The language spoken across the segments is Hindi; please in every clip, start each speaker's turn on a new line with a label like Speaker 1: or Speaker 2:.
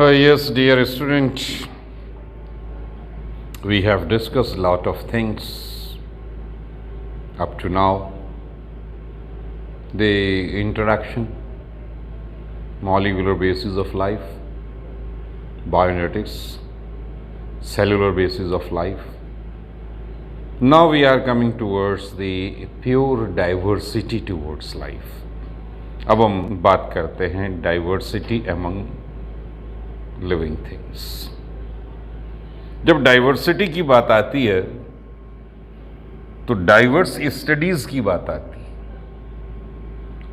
Speaker 1: Yes, dear student, we have discussed a lot of things up to now. The introduction, molecular basis of life, bionetics, cellular basis of life. Now we are coming towards the pure diversity towards life. अब हम बात करते हैं डाइवर्सिटी एमंग लिविंग थिंग्स। जब डाइवर्सिटी की बात आती है तो डाइवर्स स्टडीज की बात आती है,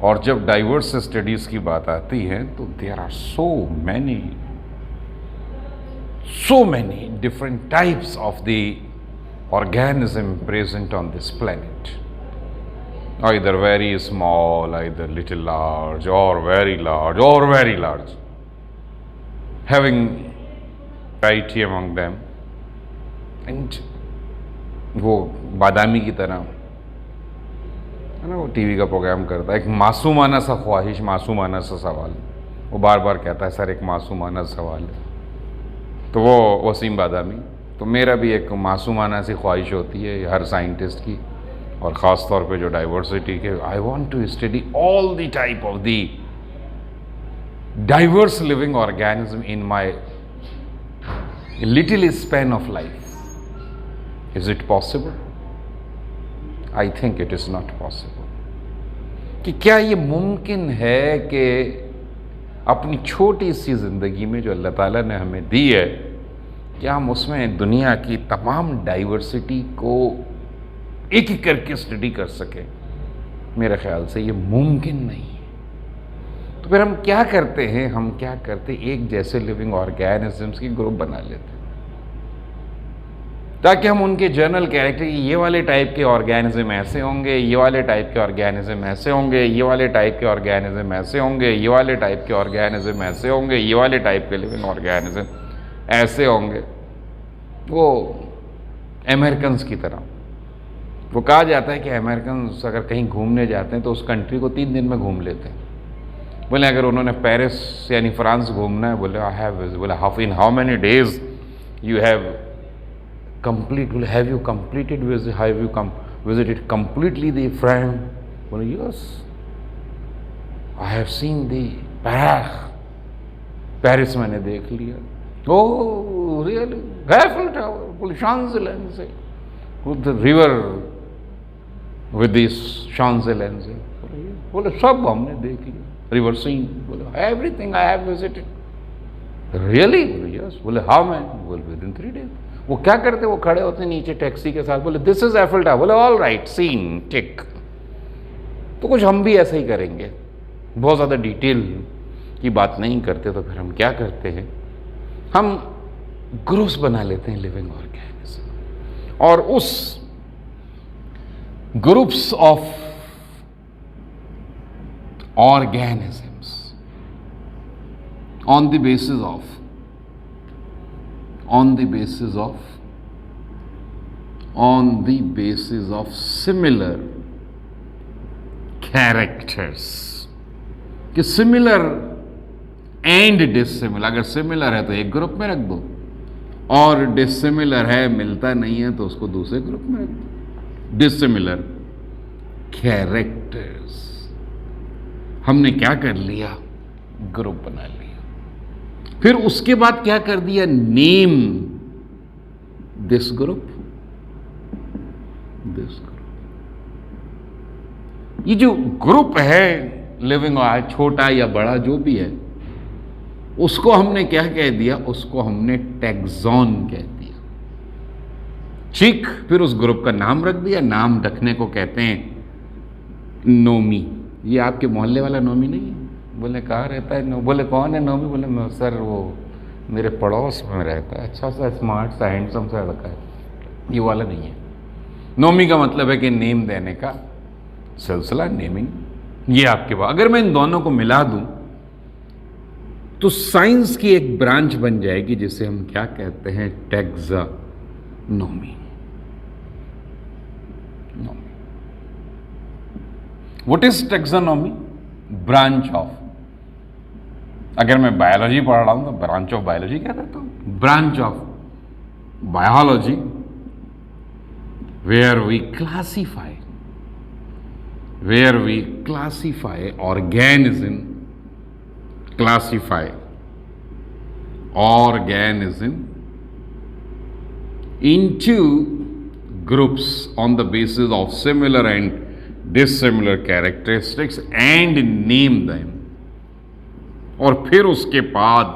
Speaker 1: और जब डाइवर्स स्टडीज की बात आती है तो there are so many different types of the organism present on this planet, either very small, either little large, or very large, or very large, having variety among them. And वो बादामी की तरह है ना, वो टीवी का प्रोग्राम करता है, एक मासूमाना सा ख्वाहिश, मासूमाना सा सवाल, वो बार बार कहता है सर एक मासूमाना सवाल है। तो वो वसीम बादामी, तो मेरा भी एक मासूमाना सी ख्वाहिश होती है हर साइंटिस्ट की, और ख़ास तौर पे जो डाइवर्सिटी के, I want to study all the type of the diverse living organism in my little span of life. Is it possible? I think it is not possible. कि क्या ये मुमकिन है कि अपनी छोटी सी ज़िंदगी में जो अल्लाह ताला ने हमें दी है, क्या हम उसमें दुनिया की तमाम डाइवर्सिटी को एक एक करके स्टडी कर सकें? मेरे ख्याल से ये मुमकिन नहीं है। तो फिर हम क्या करते हैं, एक जैसे लिविंग ऑर्गेनिजम्स की ग्रुप बना लेते हैं, ताकि हम उनके जनरल कैरेक्टर, ये वाले टाइप के ऑर्गेनिज्म ऐसे होंगे, ये वाले टाइप के ऑर्गेनिज्म ऐसे होंगे, ये वाले टाइप के ऑर्गेनिज्म ऐसे होंगे, ये वाले टाइप के ऑर्गेनिज्म ऐसे होंगे, ये वाले टाइप के लिविंग ऑर्गेनिज्म ऐसे होंगे। वो अमेरिकन्स की तरह, वो कहा जाता है कि अमेरिकन्स अगर कहीं घूमने जाते हैं तो उस कंट्री को 3 दिन में घूम लेते हैं। बोले अगर उन्होंने पेरिस यानी फ्रांस घूमना है, बोले half in how many days you have complete, बोले have you completed visited completely the France? बोले yes, I have seen the Paris मैंने देख लिया। Oh, really? Eiffel Tower, बोले Champs-Élysées, with the river, with this Champs-Élysées, बोले सब हमने देख लिया, river scene, बोले everything I have visited. Really? बोले yes, बोले how many? बोले within 3 days. वो क्या करते, वो खड़े होते नीचे टैक्सी के साथ, बोले this is Eiffel Tower, बोले all right, seen, tick. तो कुछ हम भी ऐसे ही करेंगे, बहुत ज़्यादा डिटेल की बात नहीं करते। तो फिर हम क्या करते हैं, हम ग्रुप्स बना लेते हैं लिविंग ऑर्गेनिज्म, और उस groups of organisms on the basis of similar characters, कि सिमिलर एंड डिसिमिलर। अगर सिमिलर है तो एक ग्रुप में रख दो, और डिसिमिलर है, मिलता नहीं है, तो उसको दूसरे ग्रुप में रख दो। डिसिमिलर कैरेक्टर्स हमने क्या कर लिया, ग्रुप बना लिया। फिर उसके बाद क्या कर दिया, नेम दिस ग्रुप। ये जो ग्रुप है लिविंग, छोटा या बड़ा जो भी है, उसको हमने क्या कह दिया, उसको हमने टैक्सॉन कह दिया। ठीक, फिर उस ग्रुप का नाम रख दिया। नाम रखने को कहते हैं नोमी। ये आपके मोहल्ले वाला नोमी नहीं है? बोले कहाँ रहता है? बोले कौन है नोमी? बोले सर वो मेरे पड़ोस में रहता है, अच्छा सा स्मार्ट सा हैंडसम सा लड़का है। ये वाला नहीं है। नोमी का मतलब है कि नेम देने का सिलसिला, नेमिंग। ये आपके पास, अगर मैं इन दोनों को मिला दूं तो साइंस की एक ब्रांच बन जाएगी, जिसे हम क्या कहते हैं, taxonomy. What is taxonomy? Branch of अगर मैं बायोलॉजी पढ़ रहा हूं तो ब्रांच ऑफ बायोलॉजी कह देता हूं, branch of biology where we classify organism, classify organism into groups on the basis of similar and dissimilar characteristics and name them, और फिर उसके बाद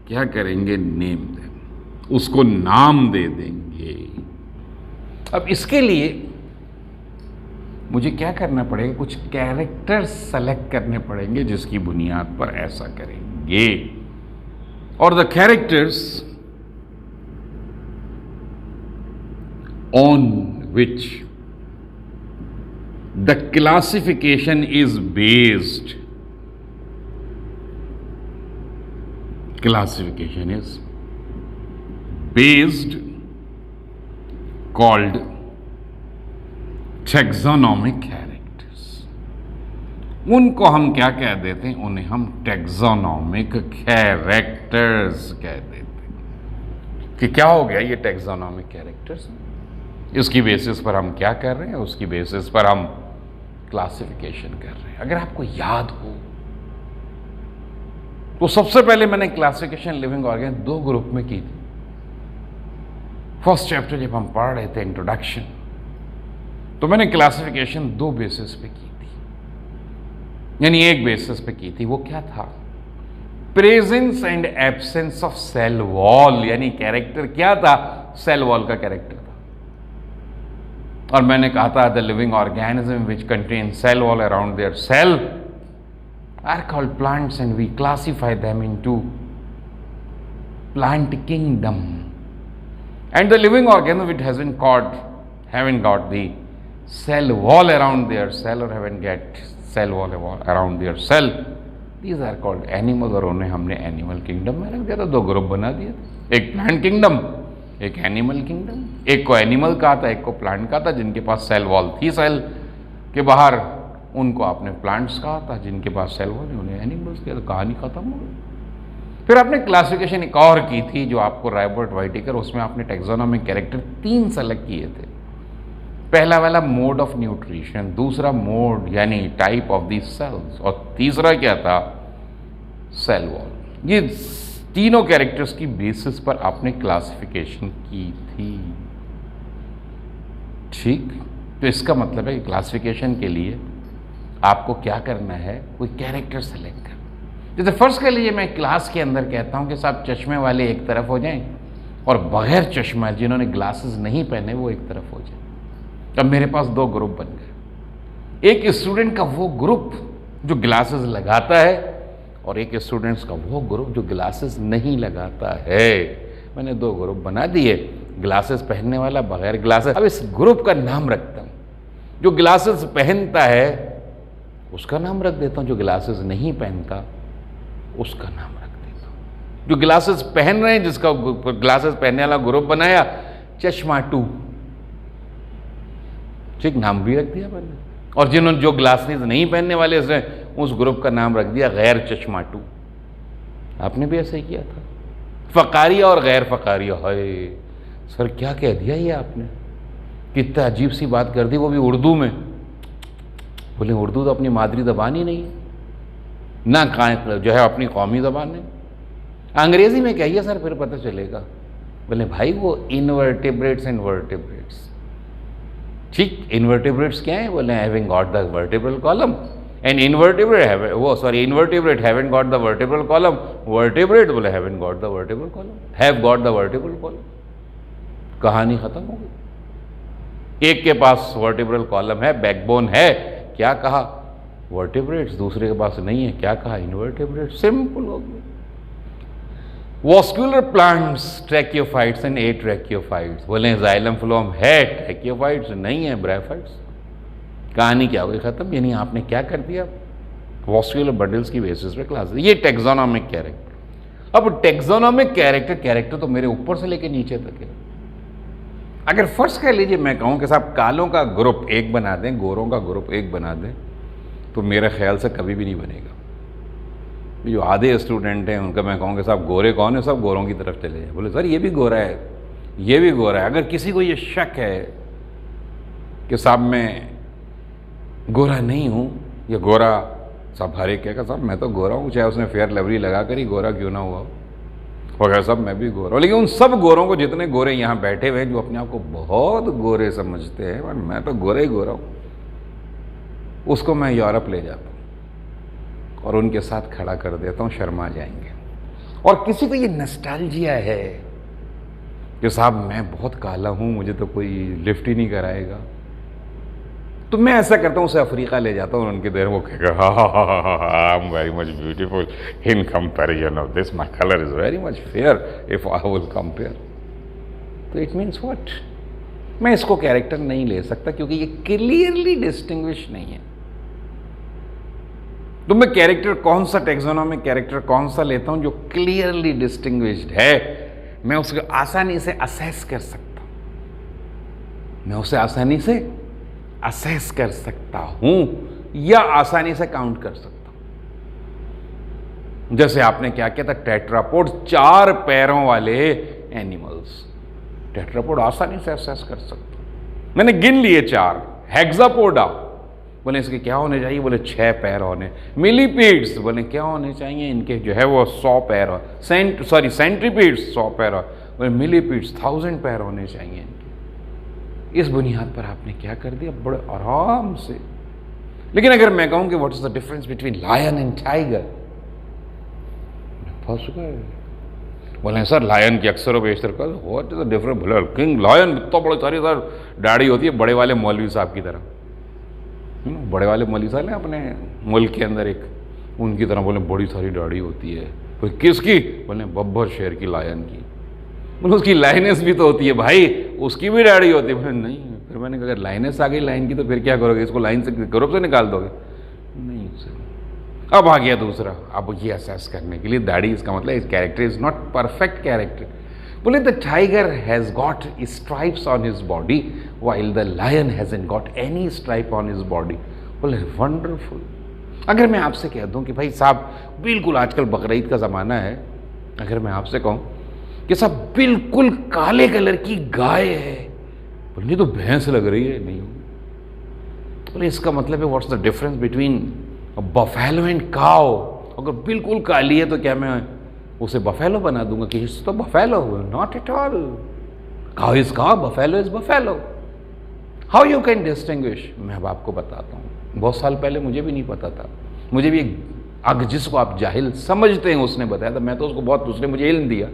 Speaker 1: क्या करेंगे, नेम देम, उसको नाम दे देंगे। अब इसके लिए मुझे क्या करना पड़ेगा, कुछ कैरेक्टर्स सेलेक्ट करने पड़ेंगे जिसकी बुनियाद पर ऐसा करेंगे। और the characters on which the classification is based, called taxonomic characters. उनको हम क्या कह देते हैं, उन्हें हम टैक्सोनॉमिक कैरेक्टर्स कह देते हैं। कि क्या हो गया ये टैक्सोनॉमिक कैरेक्टर्स, इसकी बेसिस पर हम क्या कर रहे हैं, उसकी बेसिस पर हम क्लासिफिकेशन कर रहे हैं। अगर आपको याद हो तो सबसे पहले मैंने क्लासिफिकेशन लिविंग ऑर्गेनिज्म 2 ग्रुप में की थी। फर्स्ट चैप्टर जब हम पढ़ रहे थे इंट्रोडक्शन, तो मैंने क्लासिफिकेशन 2 बेसिस पे की थी, यानी एक बेसिस पे की थी। वो क्या था, presence and absence of cell wall, यानी कैरेक्टर क्या था, सेल वॉल का कैरेक्टर था। और मैंने कहा था the living organism which contain cell wall around their cell are called plants and we classify them into plant kingdom, and the living organism which has been haven't got the cell wall around their cell or haven't get cell wall around their cell, these are called animals। और उन्हें हमने एनिमल किंगडम में रख दिया था, 2 ग्रुप बना दिए थे, एक प्लांट किंगडम, एक एनिमल किंगडम। एक को एनिमल कहा था, एक को प्लांट कहा था। जिनके पास सेल वॉल थी सेल के बाहर, उनको आपने प्लांट्स कहा था, जिनके पास सेल वॉल है उन्हें एनिमल्स किया। तो कहानी खत्म हो गई। फिर आपने क्लासिफिकेशन एक और की थी जो आपको रॉबर्ट व्हाइटेकर, उसमें आपने टैक्सोनॉमिक कैरेक्टर 3 सेलेक्ट किए थे। पहला वाला मोड ऑफ न्यूट्रिशन, दूसरा मोड यानी टाइप ऑफ दी सेल्स, और तीसरा क्या था, सेल वॉल। ये तीनों कैरेक्टर्स की बेसिस पर आपने क्लासिफिकेशन की थी। ठीक, तो इसका मतलब है कि क्लासिफिकेशन के लिए आपको क्या करना है, कोई कैरेक्टर सेलेक्ट करना। जैसे फर्स्ट के लिए मैं क्लास के अंदर कहता हूं कि साहब चश्मे वाले एक तरफ हो जाएं और बगैर चश्मा जिन्होंने ग्लासेस नहीं पहने वो एक तरफ हो जाए। अब मेरे पास 2 ग्रुप बन गए, एक स्टूडेंट का वो ग्रुप जो ग्लासेस लगाता है और एक स्टूडेंट्स का वो ग्रुप जो ग्लासेस नहीं लगाता है। मैंने 2 ग्रुप बना दिए, ग्लासेस पहनने वाला, बगैर ग्लासेस। अब इस ग्रुप का नाम रखता हूं, जो ग्लासेस पहनता है उसका नाम रख देता हूं, जो ग्लासेस नहीं पहनता उसका नाम रख देता हूं। जो ग्लासेस पहन रहे हैं, जिसका ग्लासेस पहनने वाला ग्रुप बनाया चश्मा 2, ठीक, नाम भी रख दिया मैंने। और जिन्होंने जो ग्लासेस नहीं पहनने वाले उस ग्रुप का नाम रख दिया गैर चश्मा 2। आपने भी ऐसा ही किया था, फ़कारिया और गैर फ़कारिया। हाय सर क्या कह दिया ये आपने, कितना अजीब सी बात कर दी, वो भी उर्दू में। बोले उर्दू तो अपनी मादरी ज़बान ही नहीं है ना, जो है अपनी कौमी ज़बान है। अंग्रेज़ी में कहिए सर, फिर पता चलेगा। बोले भाई वो इनवर्टिब्रेट्स एंड वर्टिब्रेट्स। ठीक, इन्वर्टिब्रेट्स क्या है, बोले having got the vertebral column, and invertebrate invertebrate having got the vertebral column, vertebrate बोले having got the vertebral column, have got the vertebral column. कहानी खत्म हो गई। एक के पास वर्टिब्रल कॉलम है, बैकबोन है, क्या कहा वर्टिब्रेट्स, दूसरे के पास नहीं है, क्या कहा इन्वर्टिब्रेट्स। सिंपल हो गया। वॉस्कुलर प्लांट्स ट्रैकियोफाइट्स एंड एट्रैकियोफाइट्स, बोले जाइलम फ्लोएम है, ट्रैकियोफाइट्स नहीं है, ब्रायोफाइट्स। कहानी क्या हो गई, खत्म। यानी आपने क्या कर दिया, वॉस्कुलर बंडल्स की बेसिस पे क्लास। ये टैक्सोनॉमिक कैरेक्टर। अब टैक्सोनॉमिक कैरेक्टर तो मेरे ऊपर से लेके नीचे तक है। अगर फर्स्ट कह लीजिए मैं कहूँ कि साहब कालों का ग्रुप 1 बना दें, गोरों का ग्रुप 1 बना दें, तो मेरे ख्याल से कभी भी नहीं बनेगा।
Speaker 2: जो आधे स्टूडेंट हैं उनका मैं कहूँगा साहब गोरे कौन है, सब गोरों की तरफ चले जाए। बोले सर ये भी गोरा है, ये भी गोरा है। अगर किसी को ये शक है कि साहब मैं गोरा नहीं हूँ या गोरा, साहब हर एक कहेगा साहब मैं तो गोरा हूँ, चाहे उसने फेयर लवली लगा कर ही गोरा क्यों ना हुआ हो, वगैरह साहब मैं भी गोरा हूँ। लेकिन उन सब गोरों को, जितने गोरे यहाँ बैठे हुए हैं जो अपने आप को बहुत गोरे समझते हैं, पर मैं तो गोरा ही गोरा हूँ, उसको मैं यूरोप ले जाता हूँ और उनके साथ खड़ा कर देता हूँ, शर्मा जाएंगे। और किसी को ये नॉस्टैल्जिया है कि साहब मैं बहुत काला हूँ, मुझे तो कोई लिफ्ट ही नहीं कराएगा, तो मैं ऐसा करता हूँ उसे अफ्रीका ले जाता हूँ और उनके देर वो कहेगा I am very much beautiful in comparison of this, my colour is very much fair if I will compare. तो इट मीन्स व्हाट, मैं इसको कैरेक्टर नहीं ले सकता क्योंकि ये क्लियरली डिस्टिंग्विश नहीं है। तो मैं कैरेक्टर कौन सा, टैक्सोनॉमिक कैरेक्टर कौन सा लेता हूं जो क्लियरली डिस्टिंग्विश्ड है, मैं उसको आसानी से असेस कर सकता हूं, मैं उसे आसानी से असेस कर सकता हूं या आसानी से काउंट कर सकता हूं। जैसे आपने क्या किया था, टेट्रापोड, 4 पैरों वाले एनिमल्स, टेट्रापोड आसानी से असेस कर सकता हूं। मैंने गिन लिए 4। हेक्सापोडा, बोले इसके क्या होने चाहिए, बोले 6 पैर होने। मिलीपीड्स, बोले क्या होने चाहिए इनके, जो है वो 100 पैर हो। सेंट्रीपीड्स 100 पैर हो, बोले मिलीपीड्स 1000 पैर होने चाहिए इनके। इस बुनियाद पर आपने क्या कर दिया, बड़े आराम से। लेकिन अगर मैं कहूं कि what is the difference between lion and tiger, फंस गए। बोले सर लायन की अक्सर बेशतर कर, व्हाट इज द डिफरेंस, बोले किंग लायन इतना बड़े सारी सर दाढ़ी होती है, बड़े वाले मौलवी साहब की तरह, बड़े वाले मौलवी साहब ने अपने मुल्क के अंदर एक, उनकी तरह बोले बड़ी सारी दाढ़ी होती है। बोले किसकी, बोले बब्बर शेर की, लायन की। बोले उसकी लाइनेस भी तो होती है भाई, उसकी भी दाढ़ी होती है। बोले नहीं। फिर मैंने कहा अगर लाइनेस आ गई लाइन की तो फिर क्या करोगे, इसको लाइन से ग्रुप से निकाल दोगे? नहीं सर। अब आ गया दूसरा, अब ये असेस करने के लिए दाढ़ी, इसका मतलब इस character is not perfect character. बोले the tiger has got stripes on his body while the lion hasn't got any stripe on his body। बोले वंडरफुल। अगर मैं आपसे कह दूं कि भाई साहब बिल्कुल आजकल बकरीद का ज़माना है, अगर मैं आपसे कहूं कि साहब बिल्कुल काले कलर की गाय है, बोले नहीं तो भैंस लग रही है, नहीं। बोले इसका मतलब है what's the difference between buffalo and cow. अगर बिल्कुल काली है तो क्या मैं उसे बफेलो बना दूंगा कि इट्स तो buffalo? Not at all. Cow is cow, buffalo is buffalo. How you can distinguish? मैं अब आपको बताता हूँ। बहुत साल पहले मुझे भी नहीं पता था, मुझे भी एक जिसको आप जाहिल समझते हैं उसने बताया था। मैं तो उसको बहुत, उसने मुझे इल्म दिया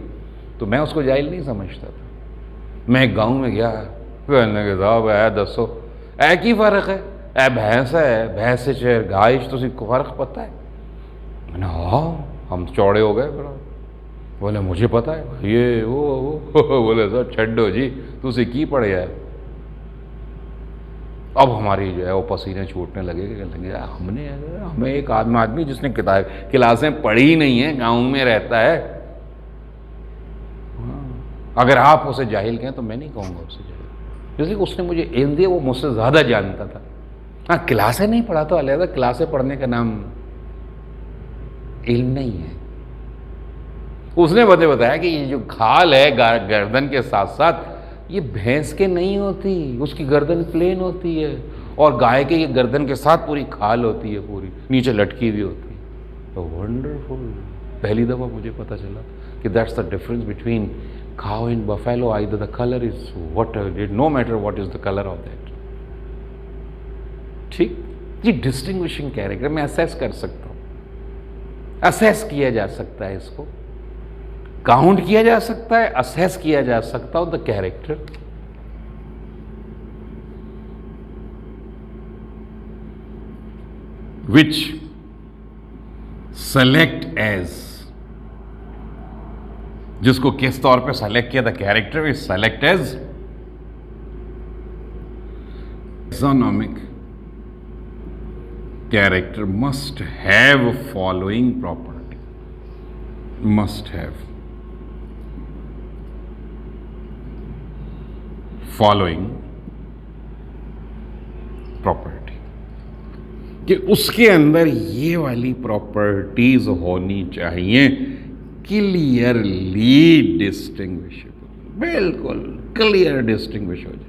Speaker 2: तो मैं उसको जाहिल नहीं समझता था। मैं एक गाँव में गया, कहने के साहब है दसो एक ही फ़र्क है, ए भैंस है, भैंस से चेर गाय तो फ़र्क पता है? मैंने हाँ, हम चौड़े हो गए बड़ा। बोले मुझे पता है ये वो बोले सर छड्डो जी तुझे की पड़े है। अब हमारी जो है वो पसीने छूटने लगे, हमें एक आदमी जिसने क्लासें पढ़ी ही नहीं है, गाँव में रहता है, अगर आप उसे जाहिल कहें तो मैं नहीं कहूँगा उसे जाहिल, इसलिए उसने मुझे इल्म दिया, वो मुझसे ज़्यादा जानता था। हाँ क्लासें नहीं पढ़ा तो अलग, क्लासें पढ़ने का नाम इल्म नहीं है। उसने मुझे बताया कि ये जो खाल है गर्दन के साथ साथ ये भैंस के नहीं होती, उसकी गर्दन प्लेन होती है, और गाय के ये गर्दन के साथ पूरी खाल होती है, पूरी नीचे लटकी हुई होती है। तो वंडरफुल, पहली दफ़ा मुझे पता चला कि that's the difference between cow and buffalo. Either the colour is what it, no matter what is the colour of that. ठीक, ये डिस्टिंग्विशिंग कैरेक्टर मैं असेस कर सकता हूँ, असेस किया जा सकता है, इसको काउंट किया जा सकता है, असेस किया जा सकता हो the character. Which select as, जिसको किस तौर पे सेलेक्ट किया, the character which select as taxonomic character must have following property, must have following property।
Speaker 1: कि उसके अंदर ये वाली प्रॉपर्टीज होनी चाहिए, क्लियरली डिस्टिंग्विशेबल, बिल्कुल क्लियर डिस्टिंग्विश हो जाए।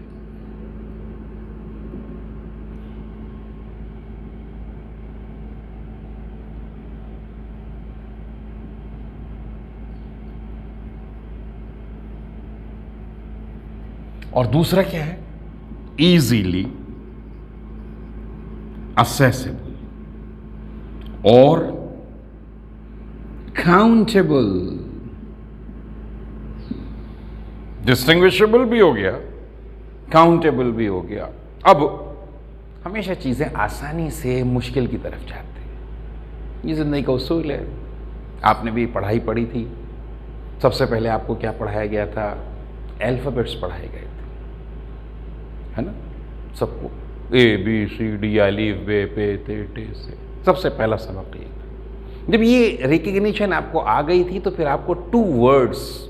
Speaker 1: और दूसरा क्या है? इजीली असेसेबल और काउंटेबल।
Speaker 2: डिस्टिंग्विशेबल भी हो गया, काउंटेबल भी हो गया। अब हमेशा चीजें आसानी से मुश्किल की तरफ जाती हैं, ये जिंदगी का उसूल है। आपने भी पढ़ाई पढ़ी थी, सबसे पहले आपको क्या पढ़ाया गया था? अल्फाबेट्स पढ़ाए गए थे, है ना? सबको ABCD अलिफ बे पे ते टे से, सबसे पहला सबक ये था। जब ये रिकग्निशन आपको आ गई थी तो फिर आपको 2 वर्ड्स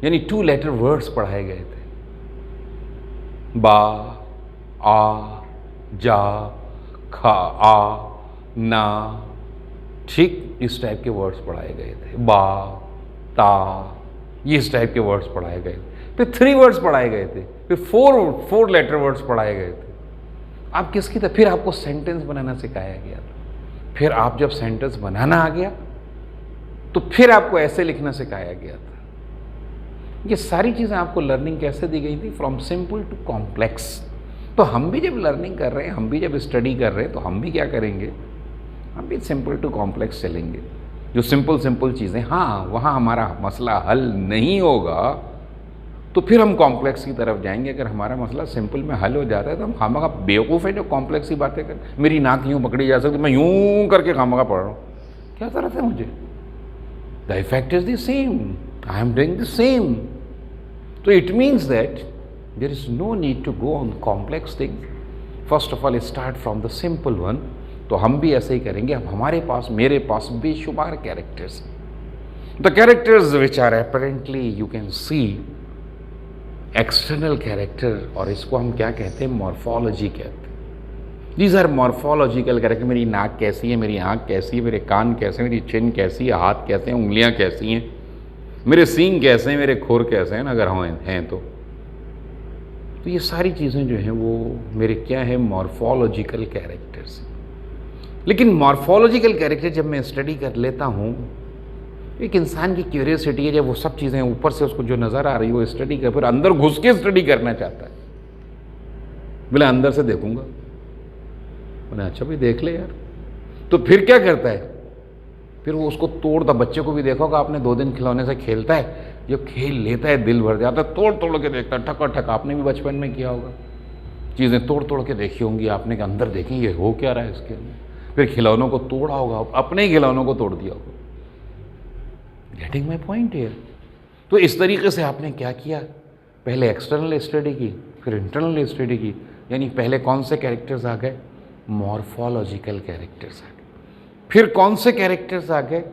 Speaker 2: यानी 2 लेटर वर्ड्स पढ़ाए गए थे, बा, आ, जा, खा, आ, ना, ठीक इस टाइप के वर्ड्स पढ़ाए गए थे। बा, ता, ये इस टाइप के वर्ड्स पढ़ाए गए थे। फिर 3 वर्ड्स पढ़ाए गए थे, फिर 4 लेटर वर्ड्स पढ़ाए गए थे। आप किसकी तरह? फिर आपको सेंटेंस बनाना सिखाया गया था। फिर आप जब सेंटेंस बनाना आ गया तो फिर आपको ऐसे लिखना सिखाया गया था। ये सारी चीज़ें आपको लर्निंग कैसे दी गई थी? From simple to complex. तो हम भी जब लर्निंग कर रहे हैं, हम भी जब स्टडी कर रहे हैं, तो हम भी क्या करेंगे? हम भी सिंपल टू कॉम्प्लेक्स चलेंगे। जो सिंपल चीज़ें, हाँ वहाँ हमारा मसला हल नहीं होगा तो फिर हम कॉम्प्लेक्स की तरफ जाएंगे। अगर हमारा मसला सिंपल में हल हो जाता है तो हम खामखा बेवकूफ़ है जो कॉम्प्लेक्स की बातें कर। मेरी नाक यूँ पकड़ी जा सकती, मैं यूँ करके खामखा पढ़ रहा हूँ, क्या ज़रूरत है मुझे? The effect is the same, I am doing the same. तो it means that there is no need to go on complex things. First of all start from the simple one. तो हम भी ऐसे ही करेंगे। अब हमारे पास, मेरे पास बेशुमार characters, the characters which are apparently you can see external character, और इसको हम क्या कहते हैं? मॉर्फोलॉजी कहते हैं। These are morphological character. मेरी नाक कैसी है, मेरी आँख कैसी है, मेरे कान कैसे हैं, मेरी चिन कैसी है, हाथ कैसे हैं, उंगलियाँ कैसी हैं, मेरे सींग कैसे हैं, मेरे खुर कैसे हैं, अगर हैं तो ये सारी चीज़ें जो हैं वो मेरे क्या है? Morphological characters. लेकिन मॉर्फोलॉजिकल कैरेक्टर जब मैं स्टडी कर लेता हूँ, एक इंसान की क्यूरियोसिटी है, जब वो सब चीज़ें ऊपर से उसको जो नज़र आ रही है वो स्टडी कर, फिर अंदर घुस के स्टडी करना चाहता है। बोले अंदर से देखूंगा, बोले अच्छा भी देख ले यार। तो फिर क्या करता है? फिर वो उसको तोड़ता। बच्चे को भी देखा होगा आपने, 2 दिन खिलौने से खेलता है, जब खेल लेता है दिल भर जाता है, तोड़ तोड़ के देखता है, ठका ठक। आपने भी बचपन में किया होगा, चीज़ें तोड़ तोड़ के देखी होंगी आपने, अंदर देखें ये हो क्या रहा है इसके अंदर। फिर खिलौनों को तोड़ा होगा, अपने ही खिलौनों को तोड़ दिया होगा। Getting my point here? तो इस तरीके से आपने क्या किया? पहले एक्सटर्नल स्टडी की, फिर इंटरनल स्टडी की। यानी पहले कौन से कैरेक्टर्स आ गए? मॉर्फोलॉजिकल कैरेक्टर्स आ गए। फिर कौन से कैरेक्टर्स आ गए?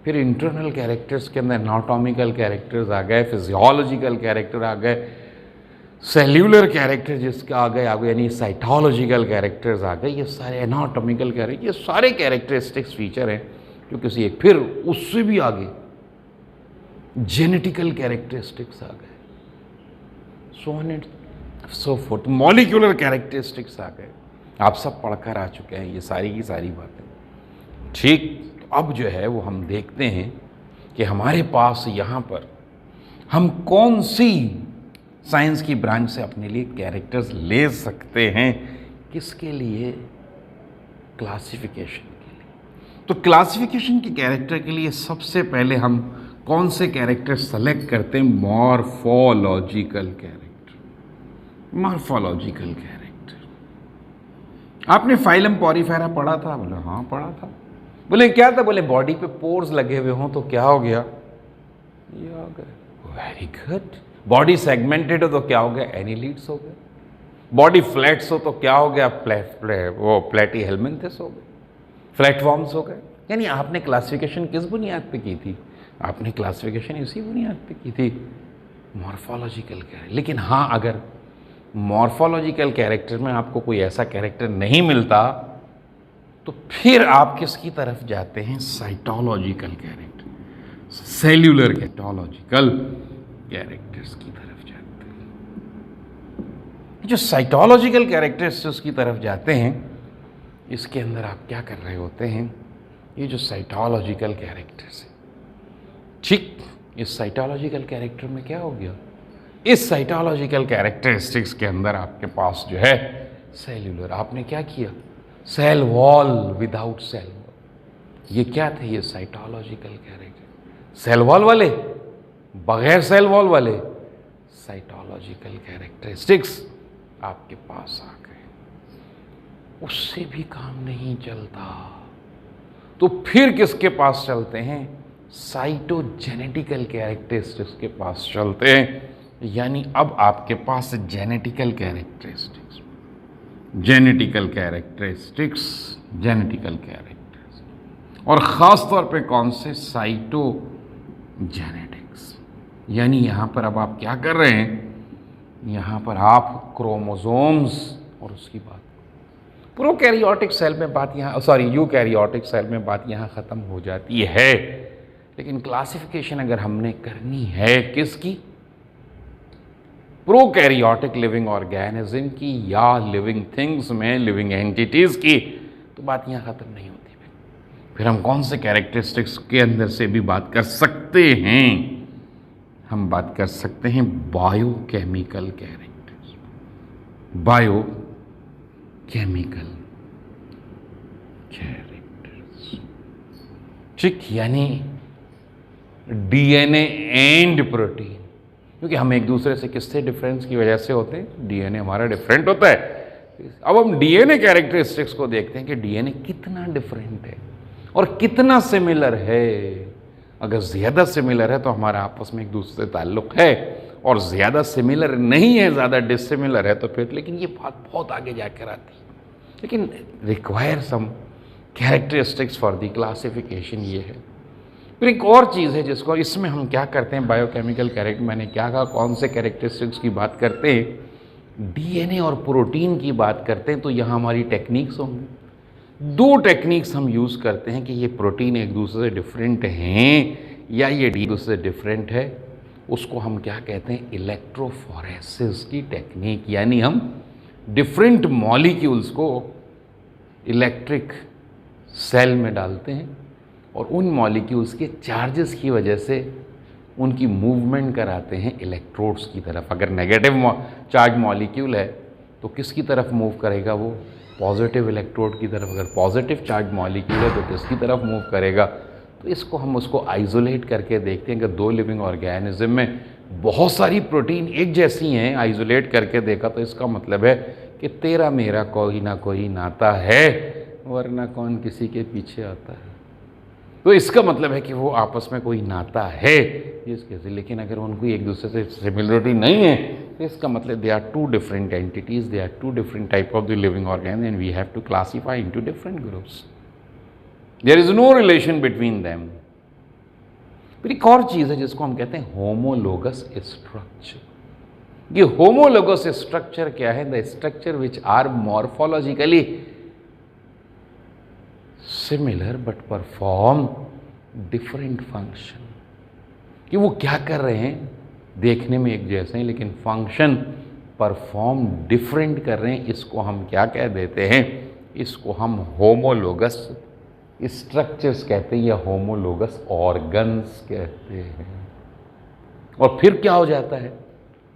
Speaker 2: फिर इंटरनल कैरेक्टर्स के अंदर एनाटॉमिकल कैरेक्टर्स आ गए, फिजियोलॉजिकल कैरेक्टर आ गए, सेल्यूलर कैरेक्टर जिसका आ गए, यानी साइटोलॉजिकल कैरेक्टर्स आ गए। ये सारे एनाटॉमिकल कैरेक्टर, ये सारे कैरेक्टरिस्टिक्स फीचर हैं जो किसी एक, फिर उससे भी आगे जेनेटिकल कैरेक्टरिस्टिक्स आ गए, so on and so forth, molecular characteristics आ गए। आप सब पढ़कर आ चुके हैं ये सारी की सारी बातें, ठीक। तो अब जो है वो हम देखते हैं कि हमारे पास यहाँ पर हम कौन सी साइंस की ब्रांच से अपने लिए कैरेक्टर्स ले सकते हैं। किसके लिए? क्लासिफिकेशन के लिए। तो क्लासिफिकेशन के कैरेक्टर के लिए सबसे पहले हम कौन से कैरेक्टर सेलेक्ट करते हैं? Morphological character. Morphological character. आपने फाइलम पॉरीफेरा पढ़ा था? बोले हाँ पढ़ा था। बोले क्या था? बोले बॉडी पे पोर्स लगे हुए हों तो क्या हो गया? ये आ गए। Very good. बॉडी सेगमेंटेड हो तो क्या हो गया? एनिलीड्स हो गए। बॉडी फ्लैट्स हो तो क्या हो गया? वो प्लेटी हेलमिंथेस हो गए, फ्लैटफॉर्म्स हो गए। यानी आपने क्लासिफिकेशन किस बुनियाद पे की थी? आपने क्लासिफिकेशन इसी बुनियाद पे की थी, मॉर्फोलॉजिकल कैरेक्टर। लेकिन हाँ, अगर मॉर्फोलॉजिकल कैरेक्टर में आपको कोई ऐसा कैरेक्टर नहीं मिलता
Speaker 1: तो फिर आप किसकी तरफ जाते हैं? साइटोलॉजिकल कैरेक्टर, सेल्यूलर कैटोलॉजिकल कैरेक्टर्स की तरफ जाते हैं। जो साइटोलॉजिकल कैरेक्टर्स की तरफ जाते हैं, इसके अंदर आप क्या कर रहे होते हैं? ये जो साइटोलॉजिकल कैरेक्टर्स है, ठीक, इस साइटोलॉजिकल कैरेक्टर में क्या हो गया? इस साइटोलॉजिकल कैरेक्टरिस्टिक्स के अंदर आपके पास जो है सेल्यूलर, आपने क्या किया? Cell wall without cell wall. ये क्या थे? ये साइटोलॉजिकल कैरेक्टर, सेल वॉल वाले, बगैर सेल वॉल वाले साइटोलॉजिकल कैरेक्टरिस्टिक्स आपके पास आ गए। उससे भी काम नहीं चलता, तो फिर किसके पास चलते हैं? साइटोजेनेटिकल कैरेक्टरिस्टिक्स के पास चलते हैं। यानी अब आपके पास genetical characteristics, genetical characteristics, genetical characters, और ख़ास तौर पे कौन से? साइटोजेनेटिक्स। यानी यहाँ पर अब आप क्या कर रहे हैं? यहाँ पर आप क्रोमोसोम्स और उसकी बात, प्रोकैरियोटिक सेल में बात यहाँ, सॉरी यूकैरियोटिक सेल में बात यहाँ ख़त्म हो जाती है। लेकिन क्लासिफिकेशन अगर हमने करनी है किसकी? प्रोकैरियोटिक लिविंग ऑर्गेनिज्म की या लिविंग थिंग्स में लिविंग एंटिटीज़ की, तो बात यहाँ ख़त्म नहीं होती। फिर हम कौन से कैरेक्टरिस्टिक्स के अंदर से भी बात कर सकते हैं? हम बात कर सकते हैं बायोकेमिकल कैरेक्टर्स, बायोकेमिकल कैरेक्टर्स, ठीक, यानी डीएनए एंड प्रोटीन, क्योंकि हम एक दूसरे से किससे डिफरेंस की वजह से होते हैं? डीएनए हमारा डिफरेंट होता है। अब हम डीएनए कैरेक्टरिस्टिक्स को देखते हैं कि डीएनए कितना डिफरेंट है और कितना सिमिलर है। अगर ज़्यादा सिमिलर है तो हमारा आपस में एक दूसरे से ताल्लुक़ है, और ज़्यादा सिमिलर नहीं है, ज़्यादा डिसिमिलर है तो फिर, लेकिन ये बात बहुत आगे जाकर आती है। लेकिन require some characteristics for the classification ये है। फिर एक और चीज़ है जिसको इसमें हम क्या करते हैं? बायोकेमिकल कैरेक्टर, मैंने क्या कहा, कौन से कैरेक्टरिस्टिक्स की बात करते हैं? डीएनए और प्रोटीन की बात करते हैं। तो यहाँ हमारी टेक्निक्स होंगी। दो टेक्निक्स हम यूज़ करते हैं कि ये प्रोटीन एक दूसरे से डिफरेंट हैं या ये एक दूसरे से डिफरेंट है। उसको हम क्या कहते हैं? इलेक्ट्रोफोरेसिस की टेक्निक। यानी हम डिफरेंट मॉलिक्यूल्स को इलेक्ट्रिक सेल में डालते हैं और उन मॉलिक्यूल्स के चार्जेस की वजह से उनकी मूवमेंट कराते हैं इलेक्ट्रोड्स की तरफ। अगर नेगेटिव चार्ज मॉलिक्यूल है तो किसकी तरफ मूव करेगा? वो पॉजिटिव इलेक्ट्रोड की तरफ। अगर पॉजिटिव चार्ज मॉलिक्यूल है तो किसकी तरफ मूव करेगा? तो इसको हम उसको आइसोलेट करके देखते हैं। अगर दो लिविंग ऑर्गेनिज्म में बहुत सारी प्रोटीन एक जैसी हैं, आइसोलेट करके देखा, तो इसका मतलब है कि तेरा मेरा कोई ना कोई नाता है, वरना कौन किसी के पीछे आता है। तो इसका मतलब है कि वो आपस में कोई नाता है जिसके से, लेकिन अगर उनको एक दूसरे से सिमिलरिटी नहीं है तो इसका मतलब they are two different entities, they are two different type of the living organism and we have to classify into different groups. There is no relation between them. फिर एक और चीज़ है जिसको हम कहते हैं होमोलोगस स्ट्रक्चर। ये होमोलोगस स्ट्रक्चर क्या है? The structure which are morphologically similar but perform different function. कि वो क्या कर रहे हैं? देखने में एक जैसे हैं लेकिन फंक्शन परफॉर्म डिफरेंट कर रहे हैं। इसको हम क्या कह देते हैं? इसको हम होमोलोगस स्ट्रक्चर्स कहते हैं या होमोलोगस ऑर्गन्स कहते हैं। और फिर क्या हो जाता है?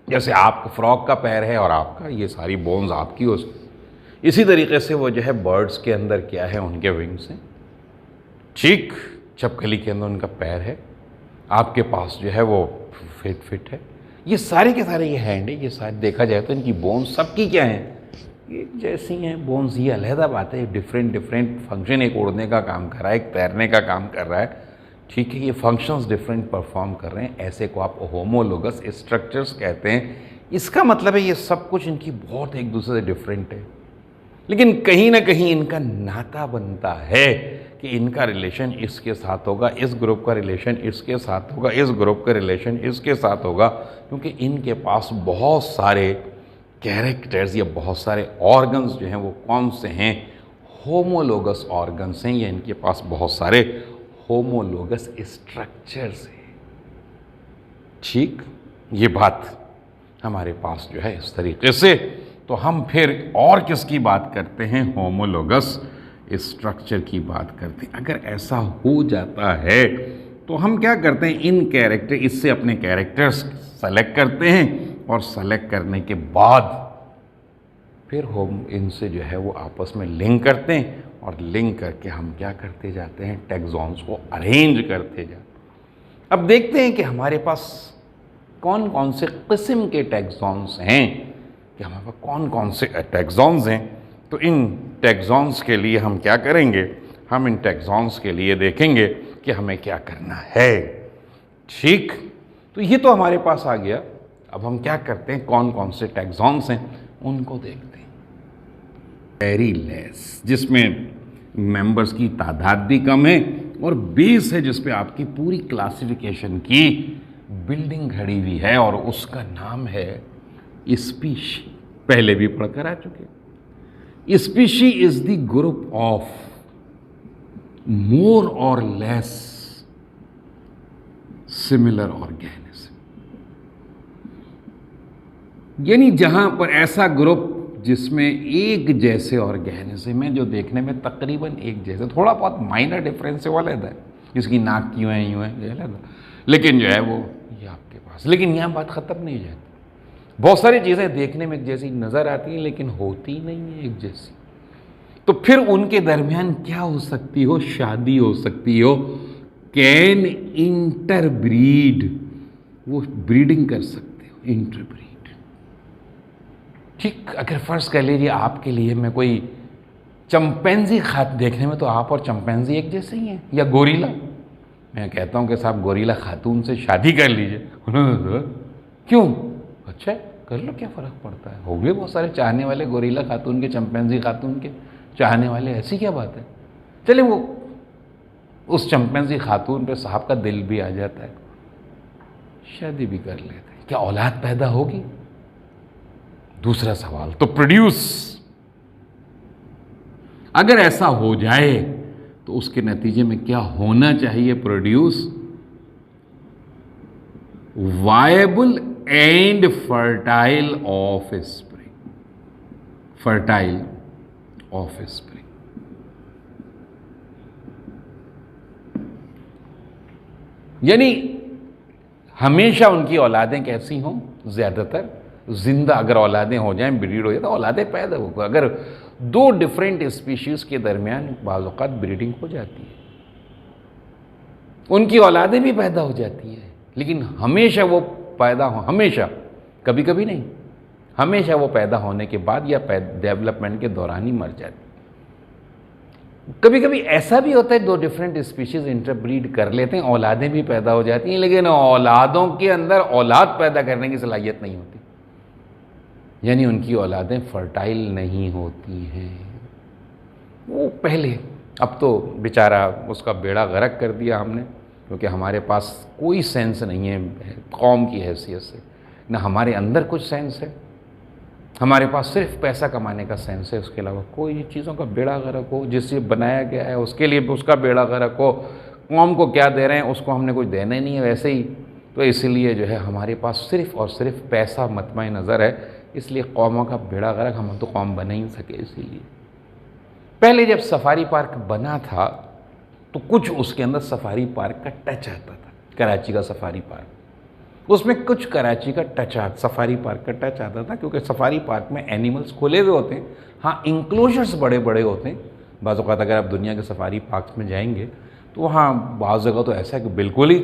Speaker 1: जैसे आपका फ्रॉग का पैर है और आपका ये सारी बोन्स आपकी हो, इसी तरीके से वो जो है बर्ड्स के अंदर क्या है? उनके विंग्स हैं, ठीक, छिपकली के अंदर उनका पैर है, आपके पास जो है वो फिट है। ये सारे के सारे ये हैंड है, ये सारे देखा जाए तो इनकी बोन्स सबकी क्या हैं? एक जैसी हैं बोन्स। ये अलहदा बात है, डिफरेंट फंक्शन, एक उड़ने का काम कर रहा है, एक तैरने का काम कर रहा है, ठीक है, ये फंक्शंस डिफरेंट परफॉर्म कर रहे हैं। ऐसे को आप होमोलोगस स्ट्रक्चर्स कहते हैं। इसका मतलब है ये सब कुछ इनकी बहुत एक दूसरे से डिफरेंट है, लेकिन कहीं ना कहीं इनका नाता बनता है कि इनका रिलेशन इसके साथ होगा, इस ग्रुप का रिलेशन इसके साथ होगा, इस ग्रुप का रिलेशन इसके साथ होगा, क्योंकि इनके पास बहुत सारे कैरेक्टर्स या बहुत सारे ऑर्गन्स जो हैं वो कौन से हैं?
Speaker 2: होमोलोगस ऑर्गन्स हैं या इनके पास बहुत सारे होमोलोगस स्ट्रक्चर्स हैं। ठीक, ये बात हमारे पास जो है इस तरीके से। तो हम फिर और किसकी बात करते हैं? होमोलोगस स्ट्रक्चर की बात करते हैं। अगर ऐसा हो जाता है तो हम क्या करते हैं? इन कैरेक्टर इससे अपने कैरेक्टर्स सेलेक्ट करते हैं और सेलेक्ट करने के बाद फिर हम इनसे जो है वो आपस में लिंक करते हैं और लिंक करके हम क्या करते जाते हैं? टैक्सॉन्स को अरेंज करते जाते हैं। अब देखते हैं कि हमारे पास कौन कौन से किस्म के टैक्सॉन्स हैं, कि हमारे पास कौन कौन से टैक्सॉन्स हैं। तो इन टैक्सॉन्स के लिए हम क्या करेंगे? हम इन टैक्सॉन्स के लिए देखेंगे कि हमें क्या करना है। ठीक, तो ये तो हमारे पास आ गया। अब हम क्या करते हैं? कौन कौन से टैक्सॉन्स हैं उनको देखते हैं। वेरी लेस, जिसमें मेंबर्स की तादाद भी कम है, और बेस है जिस पे आपकी पूरी क्लासिफिकेशन की बिल्डिंग खड़ी हुई है, और उसका नाम है स्पीशी। पहले भी पढ़कर आ चुके। Species is the group of more और लेस सिमिलर ऑर्गेनिज्म, यानी जहां पर ऐसा ग्रुप जिसमें एक जैसे ऑर्गेनिज्म है जो देखने में तकरीबन एक जैसे, थोड़ा बहुत माइनर डिफरेंस है वो अलग है, जिसकी नाक यूं है ये अलग है, लेकिन जो है वो ये आपके पास। लेकिन यहाँ बात ख़त्म नहीं हो जाती। बहुत सारी चीज़ें देखने में एक जैसी नज़र आती हैं लेकिन होती नहीं है एक जैसी। तो फिर उनके दरमियान क्या हो सकती हो? शादी हो सकती हो। कैन इंटरब्रीड, वो ब्रीडिंग कर सकते हो, इंटरब्रीड। ठीक, अगर फर्ज कर लीजिए आपके लिए मैं कोई चंपैंजी खात देखने में तो आप और चंपैंजी एक जैसे ही हैं, या गोरिल्ला। मैं कहता हूँ कि साहब गोरिल्ला खातून से शादी कर लीजिए, क्यों? अच्छा कर लो, क्या फ़र्क पड़ता है? हो गए बहुत सारे चाहने वाले गोरिल्ला खातून के, चंपैंजी खातून के चाहने वाले, ऐसी क्या बात है? चलिए वो उस चंपैंजी खातून पे साहब का दिल भी आ जाता है, शादी भी कर लेते हैं, क्या औलाद पैदा होगी? दूसरा सवाल। तो प्रोड्यूस, अगर ऐसा हो जाए तो उसके नतीजे में क्या होना चाहिए? Produce viable and fertile offspring, fertile offspring. यानी हमेशा उनकी औलादें कैसी हों? ज्यादातर जिंदा अगर औलादें हो जाएं, ब्रीड हो जाए तो औलादें पैदा होगी। अगर दो डिफरेंट स्पीशीज के दरमियान बाज़ औक़ात ब्रीडिंग हो जाती है, उनकी औलादें भी पैदा हो जाती हैं, लेकिन हमेशा वो पैदा हो, हमेशा, कभी कभी नहीं, हमेशा वो पैदा होने के बाद या डेवलपमेंट के दौरान ही मर जाती। कभी कभी ऐसा भी होता है दो डिफरेंट स्पीशीज इंटरब्रीड कर लेते हैं, औलादें भी पैदा हो जाती हैं, लेकिन औलादों के अंदर औलाद पैदा करने की सलाहियत नहीं होती, यानी उनकी औलादें फर्टाइल नहीं होती हैं। वो पहले, अब तो बेचारा उसका बेड़ा गर्क कर दिया हमने, क्योंकि हमारे पास कोई सेंस नहीं है कौम की हैसियत से, ना हमारे अंदर कुछ सेंस है, हमारे पास सिर्फ पैसा कमाने का सेंस है, उसके अलावा कोई चीज़ों का बेड़ा गर्क हो, जिससे बनाया गया है उसके लिए उसका बेड़ा गर्क हो, कौम को क्या दे रहे हैं उसको हमने कुछ देना ही नहीं है वैसे ही। तो इसलिए जो है हमारे पास सिर्फ और सिर्फ पैसा मतमई नज़र है, इसलिए कौमों का बेड़ा गर्क, हम तो कौम बना ही नहीं सके। इसीलिए पहले जब सफारी पार्क बना था तो कुछ उसके अंदर सफारी पार्क का टच आता था, कराची का सफारी पार्क, उसमें कुछ कराची का टच आता, सफारी पार्क का टच आता था, क्योंकि सफारी पार्क में एनिमल्स खुले हुए होते हैं, हाँ इंक्लोजर्स बड़े बड़े होते हैं। बाज़ औक़ात अगर आप दुनिया के सफारी पार्क में जाएंगे तो वहाँ बाज़ जगह तो ऐसा है कि बिल्कुल ही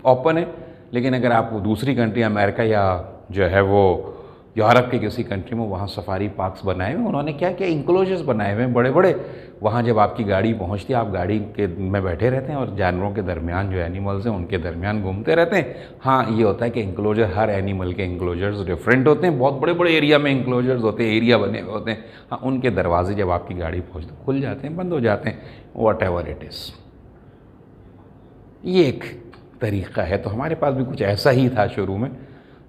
Speaker 2: ओपन है, लेकिन अगर आप दूसरी कंट्री, अमेरिका या जो है वो यूरोप के किसी कंट्री में, वहाँ सफारी पार्क्स बनाए हुए, उन्होंने क्या किया, इंक्लोजर्स बनाए हुए हैं बड़े बड़े। वहाँ जब आपकी गाड़ी पहुँचती है, आप गाड़ी के में बैठे रहते हैं और जानवरों के दरमियान जो एनिमल्स हैं उनके दरमियान घूमते रहते हैं। हाँ ये होता है कि इंक्लोजर, हर एनिमल के इंक्लोजर्स डिफरेंट होते हैं, बहुत बड़े बड़े एरिया में इंक्लोजर्स होते हैं, एरिया बने हुए होते हैं। हाँ उनके दरवाजे जब आपकी गाड़ी पहुँचती खुल जाते हैं, बंद हो जाते हैं, वॉट एवर इट इज़। ये एक तरीक़ा है। तो हमारे पास भी कुछ ऐसा ही था शुरू में।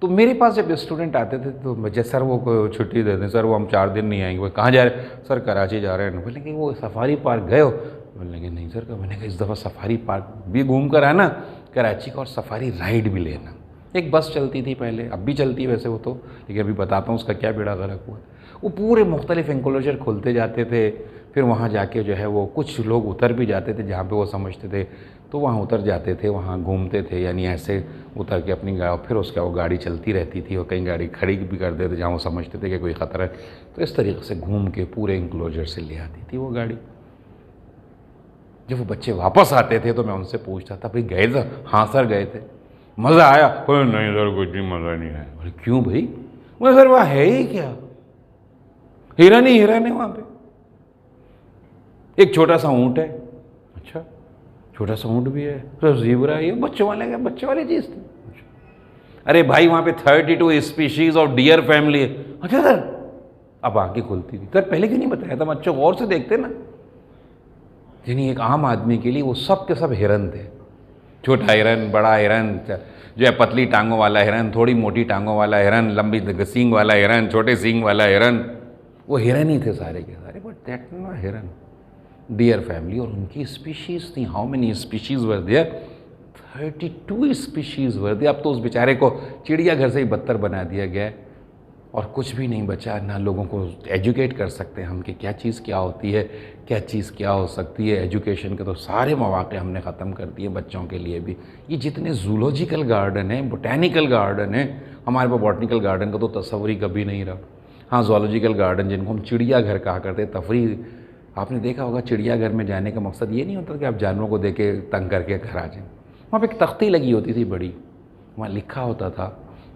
Speaker 2: तो मेरे पास जब स्टूडेंट आते थे तो मुझे सर वो को छुट्टी दे दें, सर वो हम 4 दिन नहीं आएंगे। वो कहाँ जा रहे हैं? सर कराची जा रहे हैं। बोले कि वो सफारी पार्क गए हो? बोले कि नहीं सर। का मैंने कहा इस दफ़ा सफारी पार्क भी घूम कर आना कराची का, और सफारी राइड भी लेना। एक बस चलती थी पहले, अब भी चलती है वैसे वो तो, लेकिन अभी बताता हूँ उसका क्या बेड़ा गर्क हुआ। वो पूरे मुख्तलिफ एंक्लोजर खुलते जाते थे, फिर वहाँ जाके जो है वो कुछ लोग उतर भी जाते थे जहाँ पे वो समझते थे, तो वहाँ उतर जाते थे, वहाँ घूमते थे, यानी ऐसे उतर के अपनी गाड़ी, फिर उसका वो गाड़ी चलती रहती थी और कहीं गाड़ी खड़ी भी कर देते जहाँ वो समझते थे कि कोई ख़तरा है। तो इस तरीके से घूम के पूरे एंक्लोजर से ले आती थी वो गाड़ी। जब वो बच्चे वापस आते थे तो मैं उनसे पूछता था, भाई गए थे? हाँ सर गए थे। मज़ा आया? कोई नहीं सर, कुछ भी मज़ा नहीं आया। बोले क्यों भाई? बोले सर वहाँ है ही क्या, हिरन ही हिरन है वहाँ पे, एक छोटा सा ऊँट है। अच्छा छोटा सा ऊँट भी है, तो ज़ीब्रा है, ये बच्चों वाले क्या, बच्चे वाली चीज़ थी। अरे भाई वहाँ पे 32 स्पीशीज़ ऑफ डियर फैमिली है। अच्छा सर, अब आंखें खुलती थी। सर पहले क्यों नहीं बताया था, बच्चों गौर से देखते ना। यानी एक आम आदमी के लिए वो सब के सब हिरन थे, छोटा हिरन, बड़ा हिरन, जो है पतली टांगों वाला हिरन, थोड़ी मोटी टांगों वाला हिरन, लंबी सींग वाला हिरन, छोटे सींग वाला हिरन, वो हिरन ही थे सारे के सारे। बट दैट नॉट हिरन, डियर फैमिली। और उनकी स्पीशीज़ थी। How many species were there? 32 species were there. अब तो उस बेचारे को चिड़ियाघर से ही बदतर बना दिया गया है और कुछ भी नहीं बचा। ना लोगों को एजुकेट कर सकते हम कि क्या चीज़ क्या होती है, क्या चीज़ क्या हो सकती है। एजुकेशन के तो सारे मौक़े हमने ख़त्म कर दिए बच्चों के लिए भी। ये जितने जूलॉजिकल गार्डन हैं, बोटैनिकल गार्डन हैं, हमारे पास बॉटनिकल गार्डन का तो तस्वर ही कभी नहीं रहा। हाँ ज़ूलॉजिकल गार्डन जिनको हम चिड़ियाघर कहा करते, तफरी, आपने देखा होगा चिड़ियाघर में जाने का मकसद ये नहीं होता कि आप जानवरों को देख के तंग करके घर आ जाएं। वहाँ पे एक तख्ती लगी होती थी बड़ी, वहाँ लिखा होता था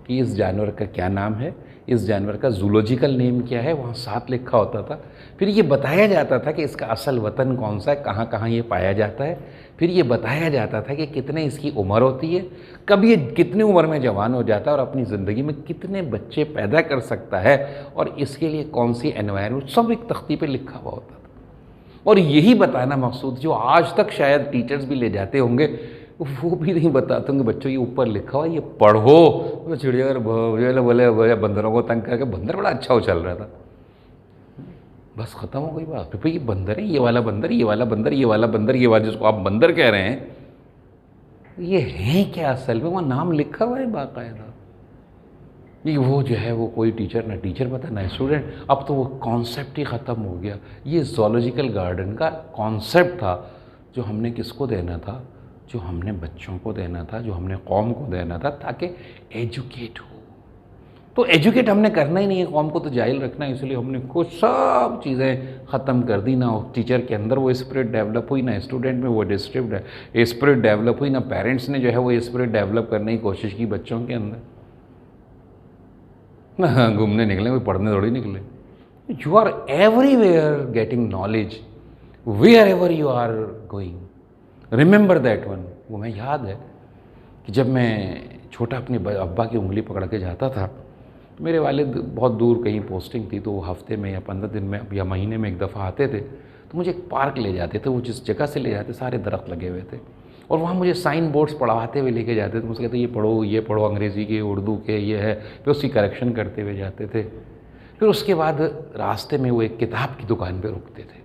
Speaker 2: कि इस जानवर का क्या नाम है, इस जानवर का जूलॉजिकल नेम क्या है, वहाँ साथ लिखा होता था। फिर ये बताया जाता था कि इसका असल वतन कौन सा है, कहाँ कहाँ ये पाया जाता है। फिर ये बताया जाता था कि कितने इसकी उम्र होती है, कब ये कितनी उम्र में जवान हो जाता है और अपनी ज़िंदगी में कितने बच्चे पैदा कर सकता है, और इसके लिए कौन सी एनवायरनमेंट, सब एक तख्ती पे लिखा हुआ होता था। और यही बताना मकसूद, जो आज तक शायद टीचर्स भी ले जाते होंगे, वो भी नहीं बताते होंगे बच्चों ये ऊपर लिखा हुआ, ये पढ़ो। चिड़ियाघर बोले बंदरों को तंग करके, बंदर बड़ा अच्छा हो चल रहा था, बस ख़त्म हो गई बात। भाई ये बंदर है, ये वाला बंदर, ये वाला बंदर, ये वाला बंदर, ये वाला जिसको आप बंदर कह रहे हैं, ये है क्या असल में? वहाँ नाम लिखा हुआ है बाकायदा। ये वो जो है वो कोई टीचर, ना टीचर पता ना स्टूडेंट। अब तो वो कॉन्सेप्ट ही ख़त्म हो गया। ये ज़ूलॉजिकल गार्डन का कॉन्सेप्ट था जो हमने किसको देना था, जो हमने बच्चों को देना था, जो हमने कौम को देना था, ताकि एजुकेट हो। तो एजुकेट हमने करना ही नहीं है, कौम को तो जाहिल रखना है, इसलिए हमने कुछ सब चीज़ें ख़त्म कर दी। ना टीचर के अंदर वो स्पिरिट डेवलप हुई, ना स्टूडेंट में वो स्पिरिट डेवलप हुई, ना पेरेंट्स ने जो है वो स्पिरिट डेवलप करने की कोशिश की बच्चों के अंदर। ना घूमने निकले, कोई पढ़ने थोड़ी निकले। You are everywhere getting knowledge, wherever you are going, remember that one. वो मैं याद है कि जब मैं छोटा अपने अब्बा की उंगली पकड़ के जाता था, तो मेरे वालिद बहुत दूर कहीं पोस्टिंग थी, तो वो हफ्ते में या 15 दिन में या महीने में एक दफ़ा आते थे, तो मुझे एक पार्क ले जाते थे। वो जिस जगह से ले जाते सारे दरख्त लगे हुए थे, और वहाँ मुझे साइन बोर्ड्स पढ़ाते हुए लेके जाते थे। मुझसे कहते ये पढ़ो अंग्रेज़ी के, उर्दू के, ये है, फिर उसकी करेक्शन करते हुए जाते थे। फिर उसके बाद रास्ते में वो एक किताब की दुकान पर रुकते थे।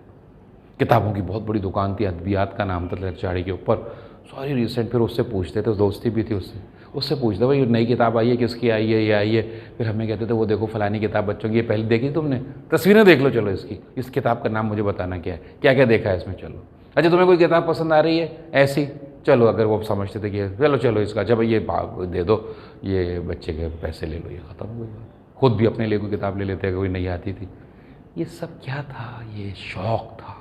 Speaker 2: किताबों की बहुत बड़ी दुकान थी, अदबियात का नाम था, चाड़ी के ऊपर, सारी रिसेंट। फिर उससे पूछते थे, दोस्ती भी थी उससे पूछते, भाई नई किताब आई है, किसकी आई है, ये आई है। फिर हमें कहते थे वो देखो फलानी किताब बच्चों की, ये पहले देखी तुमने, तस्वीरें देख लो, चलो इसकी, इस किताब का नाम मुझे बताना क्या है, क्या क्या देखा है इसमें, चलो। अच्छा तुम्हें कोई किताब पसंद आ रही है ऐसी, चलो। अगर वो समझते थे कि चलो इसका, जब ये दे दो, ये बच्चे के पैसे ले लो, ये ख़त्म हो गई। खुद भी अपने लिए कोई किताब ले लेते, कोई नहीं आती थी। ये सब क्या था? ये शौक़ था।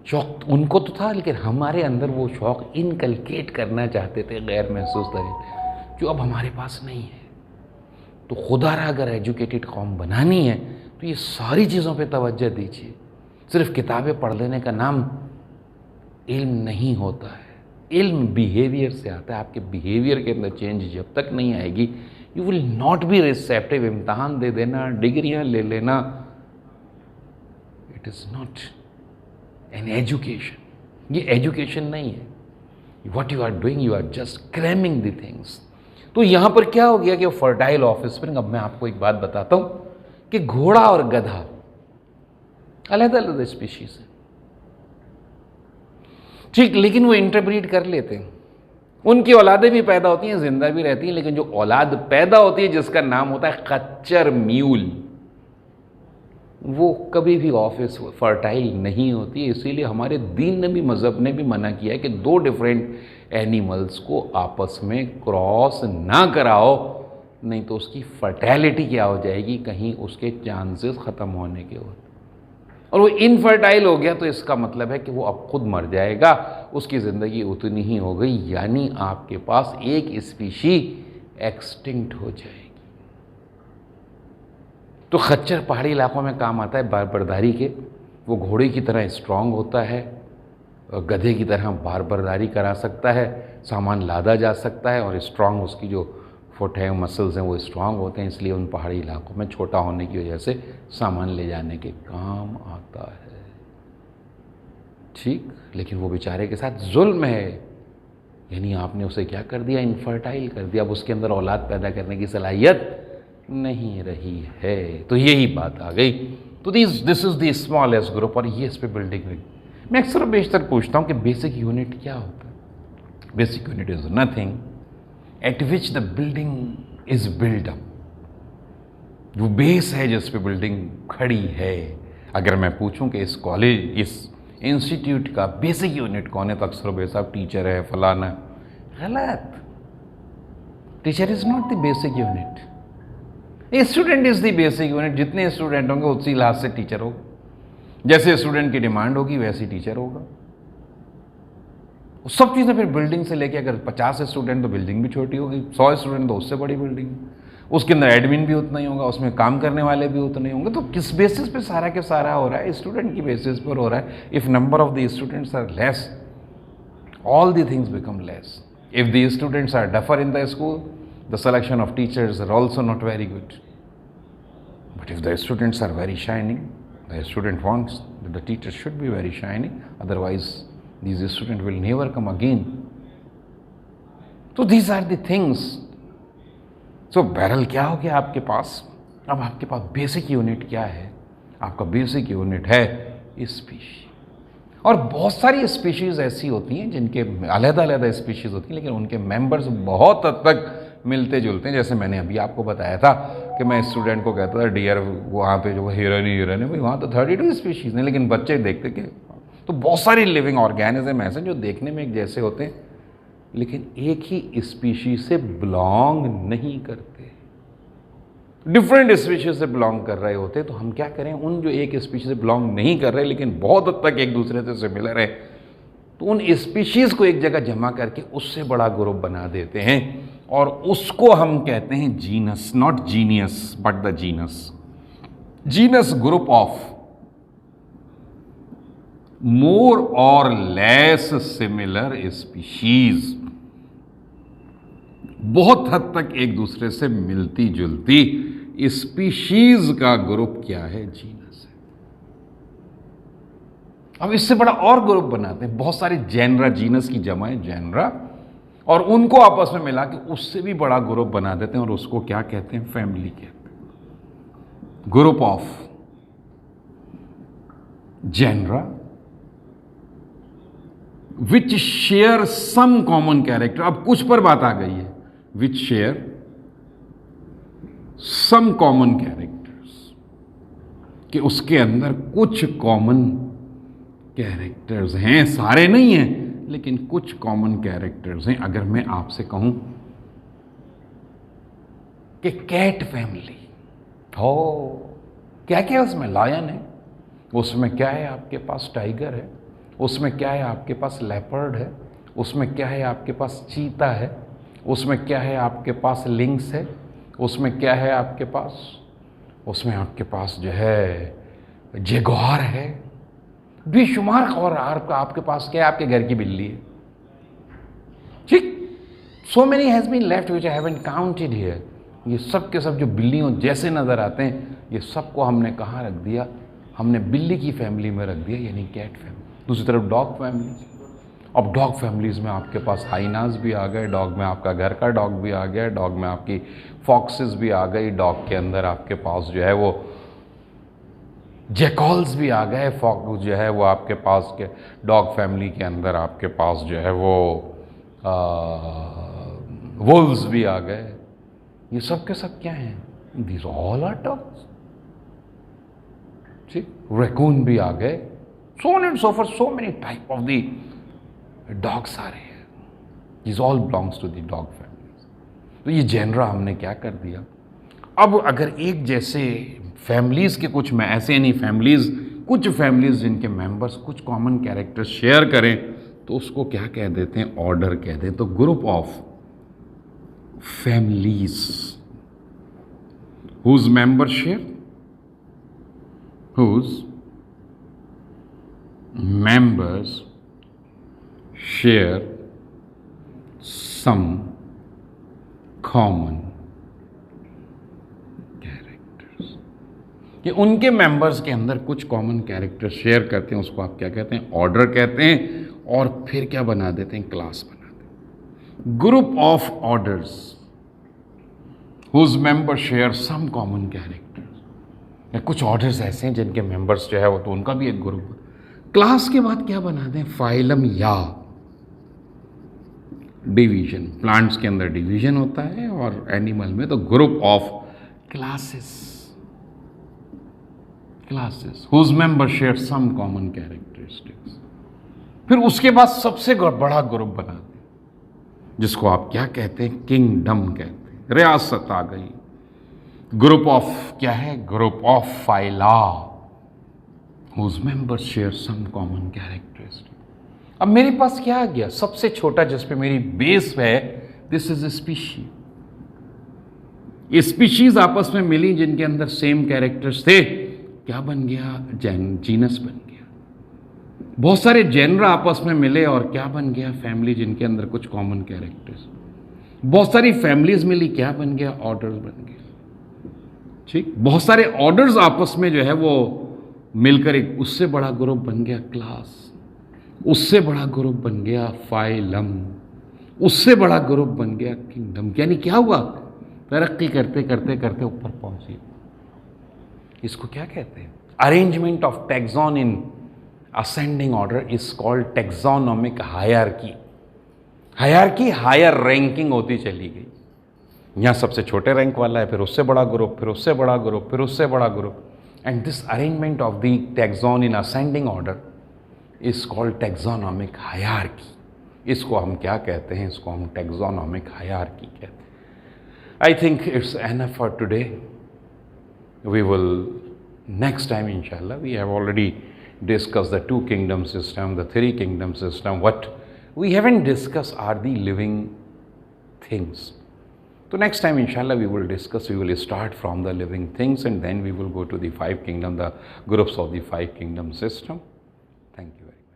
Speaker 2: शौक़ उनको तो था, लेकिन हमारे अंदर वो शौक़ इनकलकेट करना चाहते थे गैर महसूस तरीके, जो अब हमारे पास नहीं है। तो खुदारा अगर एजुकेटेड कौम बनानी है तो ये सारी चीज़ों पे तवज्जो दीजिए। सिर्फ किताबें पढ़ लेने का नाम इल्म नहीं होता है। इल्म बिहेवियर से आता है। आपके बिहेवियर के अंदर चेंज जब तक नहीं आएगी, you will not be receptive. इम्तहान दे देना, डिग्रियाँ ले लेना, it is not an education. ये एजुकेशन नहीं है। What you are doing, you are just cramming the things.
Speaker 1: तो यहां पर क्या हो गया कि फर्टाइल ऑफस्प्रिंग, अब मैं आपको एक बात बताता हूं कि घोड़ा और गधा अलग अलग स्पीशीज है, ठीक, लेकिन वो इंटरब्रीड कर लेते हैं, उनकी औलादें भी पैदा होती हैं, जिंदा भी रहती हैं, लेकिन जो औलाद पैदा होती है जिसका नाम होता है खच्चर म्यूल, वो कभी भी ऑफिस फर्टाइल नहीं होती है। इसीलिए हमारे दीन ने भी, मज़हब ने भी मना किया है कि दो डिफरेंट एनिमल्स को आपस में क्रॉस ना कराओ, नहीं तो उसकी फर्टैलिटी क्या हो जाएगी, कहीं उसके चांसेस ख़त्म होने के होते, और वो इनफर्टाइल हो गया तो इसका मतलब है कि वो अब खुद मर जाएगा, उसकी ज़िंदगी उतनी ही हो गई, यानी आपके पास एक स्पीशी एक्सटिंक्ट हो जाएगी। तो खच्चर पहाड़ी इलाकों में काम आता है बारबरदारी के, वो घोड़े की तरह स्ट्रांग होता है, गधे की तरह बारबरदारी करा सकता है, सामान लादा जा सकता है, और स्ट्रांग उसकी जो फुट है, मसल्स हैं, वो स्ट्रांग होते हैं, इसलिए उन पहाड़ी इलाकों में छोटा होने की वजह से सामान ले जाने के काम आता है, ठीक। लेकिन वो बेचारे के साथ जुल्म है, यानी आपने उसे क्या कर दिया, इनफर्टाइल कर दिया, अब उसके अंदर औलाद पैदा करने की सलाहियत नहीं रही है। तो यही बात आ गई। तो this is the smallest group, और ये इस पर बिल्डिंग हुई। मैं अक्सर बेशतर पूछता हूँ कि बेसिक यूनिट क्या होता है। Basic unit is nothing at which the building is build up, वो बेस है जिस पे बिल्डिंग खड़ी है। अगर मैं पूछूं कि इस कॉलेज, इस इंस्टीट्यूट का बेसिक यूनिट कौन है, तो अक्सर भाई साहब टीचर है, फलाना। गलत, teacher is not the basic unit, student is the basic unit. जितने स्टूडेंट होंगे उसी लिहाज से टीचर होगा, जैसे स्टूडेंट की डिमांड होगी वैसे टीचर होगा। सब चीज़ें फिर बिल्डिंग से लेके, अगर 50 स्टूडेंट तो बिल्डिंग भी छोटी होगी, 100 स्टूडेंट तो उससे बड़ी बिल्डिंग, उसके अंदर एडमिन भी उतना ही होगा, उसमें काम करने वाले भी उतने ही होंगे। तो किस बेसिस पे सारा के सारा हो रहा है, स्टूडेंट की बेसिस पर हो रहा है। If number of the students are less, all the things become less. If the students are duffer in the school, the selection of teachers are also not very good. But if the students are very shining, the student wants that the teacher should be very shining, otherwise these students will never come again. So these are the things. So barrel क्या हो गया आपके पास? अब आपके पास बेसिक यूनिट क्या है? आपका बेसिक यूनिट है स्पीशीज। और बहुत सारी स्पीशीज़ ऐसी होती हैं जिनके अलग-अलग स्पीशीज़ होती हैं, लेकिन उनके मेंबर्स बहुत हद तक मिलते जुलते हैं। जैसे मैंने अभी आपको बताया था कि मैं स्टूडेंट को कहता था डियर, वहाँ पे जो हिरन है भाई, वहाँ तो 32 स्पीशीज़ हैं, लेकिन बच्चे देखते कि तो बहुत सारी लिविंग ऑर्गेनिज्म ऐसे जो देखने में एक जैसे होते हैं, लेकिन एक ही स्पीशीज से बिलोंग नहीं करते, डिफरेंट स्पीशीज से बिलोंग कर रहे होते। तो हम क्या करें, उन जो एक स्पीशीज से बिलोंग नहीं कर रहे लेकिन बहुत हद तक एक दूसरे से सिमिलर है, तो उन स्पीशीज को एक जगह जमा करके उससे बड़ा ग्रुप बना देते हैं, और उसको हम कहते हैं genus, not genius but the genus. Genus group of more और लेस सिमिलर स्पीशीज, बहुत हद तक एक दूसरे से मिलती जुलती स्पीशीज का ग्रुप क्या है, जीनस है। अब इससे बड़ा और ग्रुप बनाते हैं, बहुत सारे जेनरा, जीनस की जमा है जेनरा, और उनको आपस में मिला के उससे भी बड़ा ग्रुप बना देते हैं, और उसको क्या कहते हैं, फैमिली कहते हैं। Group of genera which share some common character. अब कुछ पर बात आ गई है, which share some common characters, कि उसके अंदर कुछ कॉमन कैरेक्टर्स हैं, सारे नहीं हैं लेकिन कुछ कॉमन कैरेक्टर्स हैं। अगर मैं आपसे कहूं कि कैट फैमिली हो, क्या क्या उसमें, लायन है, उसमें क्या है आपके पास, टाइगर है, उसमें क्या है आपके पास, लेपर्ड है, उसमें क्या है आपके पास, चीता है, उसमें क्या है आपके पास, लिंक्स है, उसमें क्या है आपके पास, उसमें आपके पास जो है जगुआर है, बेशुमार। और आपके पास क्या है, आपके घर की बिल्ली है, ठीक। So many has been left which I haven't counted here. ये सब के सब जो बिल्लियों जैसे नजर आते हैं, ये सबको हमने कहाँ रख दिया, हमने बिल्ली की फैमिली में रख दिया, यानी कैट फैमिली। दूसरी तरफ डॉग फैमिली,
Speaker 2: अब डॉग फैमिलीज़ में आपके पास हाइनास भी आ गए, डॉग में आपका घर का डॉग भी आ गया, डॉग में आपकी फॉक्सेस भी आ गई, डॉग के अंदर आपके पास जो है वो जैकॉल्स भी आ गए, फॉक्स जो है वो आपके पास के डॉग फैमिली के अंदर आपके पास जो है वो वुल्व्स भी आ गए। ये सब के सब क्या हैं? These all are dogs. ठीक, रैकून भी आ गए, so on and so forth, so many type of the dogs are here. These all belongs to the dog families. तो ये जेनरा हमने क्या कर दिया। अब अगर एक जैसे फैमिलीज के कुछ में ऐसे नहीं फैमिलीज, कुछ फैमिलीज जिनके मेंबर्स कुछ कॉमन कैरेक्टर्स शेयर करें तो उसको क्या कह देते हैं? ऑर्डर कह देते हैं। तो group of families whose membership whose members share some common characters, कि उनके मेंबर्स के अंदर कुछ कॉमन कैरेक्टर शेयर करते हैं, उसको आप क्या कहते हैं? ऑर्डर कहते हैं। और फिर क्या बना देते हैं? क्लास बना देते हैं। Group of orders whose members share some common characters, कुछ ऑर्डर्स ऐसे हैं जिनके मेंबर्स जो है वो तो उनका भी एक ग्रुप। क्लास के बाद क्या बना दें? फाइलम या डिवीजन। प्लांट्स के अंदर डिवीजन होता है और एनिमल में तो group of classes, classes whose members share some common characteristics। फिर उसके बाद सबसे बड़ा ग्रुप बना दें जिसको आप क्या कहते हैं? किंगडम कहते हैं, रियासत आ गई। ग्रुप ऑफ क्या है? Group of phyla whose members share some common characteristics। अब मेरे पास क्या आ गया? सबसे छोटा जिस पे मेरी बेस है, दिस इज स्पीशीज। ये स्पीशीज आपस में मिली जिनके अंदर सेम कैरेक्टर्स थे, क्या बन गया? जीनस बन गया। बहुत सारे जेनरा आपस में मिले और क्या बन गया? फैमिली, जिनके अंदर कुछ कॉमन कैरेक्टर्स। बहुत सारी फैमिलीज मिली, क्या बन गया? ऑर्डर्स बन गया। ठीक, बहुत सारे ऑर्डर्स आपस में जो है वो मिलकर एक उससे बड़ा ग्रुप बन गया क्लास, उससे बड़ा ग्रुप बन गया फाइलम, उससे बड़ा ग्रुप बन गया किंगडम। यानी क्या हुआ? तरक्की करते करते करते ऊपर पहुंची। इसको क्या कहते हैं? Arrangement of taxon in ascending order is called taxonomic hierarchy. Hierarchy higher ranking होती चली गई। यहाँ सबसे छोटे रैंक वाला है, फिर उससे बड़ा ग्रुप, फिर उससे बड़ा ग्रुप, फिर उससे बड़ा group. And this arrangement of the taxon in ascending order is called taxonomic hierarchy. इसको हम क्या कहते हैं? इसको हम टैक्सोनॉमिक हायरार्की कहते हैं। I think it's enough for today. We will next time इंशाल्लाह, we have already discussed the two kingdom system, the three kingdom system. What we haven't discussed are the living things. So next time inshallah we will discuss, we will start from the living things and then we will go to the five kingdom, the groups of the five kingdom system. Thank you very much.